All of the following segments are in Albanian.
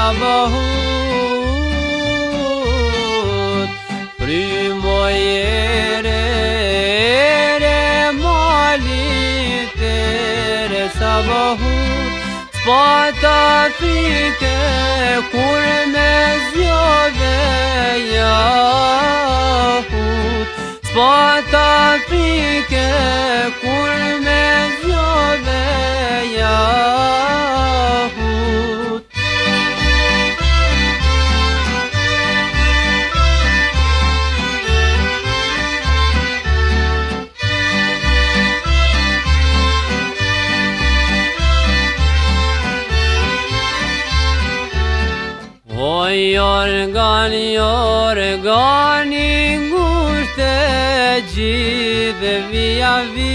sabahut Frymojere malitere sabahut S'pata frike kur me zjove jahut S'pata frike kur me zjove jahut Organi ngushte gjithë via via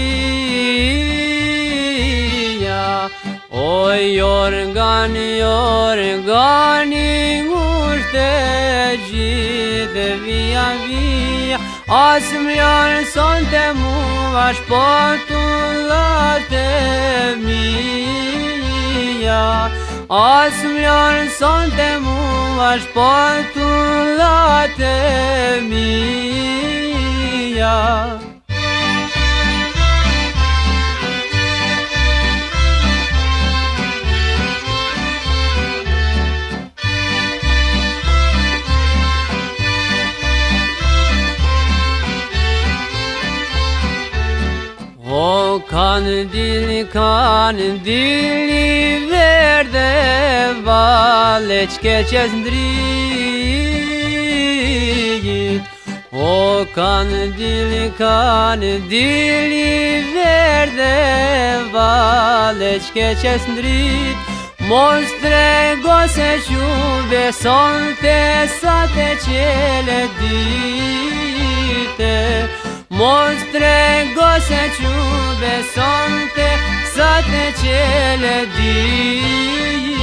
Organi ngushte gjithë via via As m'ljarë sonte mua shpotullat e mia As m'ljarë sonte mua shpotullat e mia O kandili verde vale ç'keqes ndrit O kandili verde vale ç'keqes ndrit Mos trego se që beson te sa te qele dite Mos trego se që beson te sa te qele dite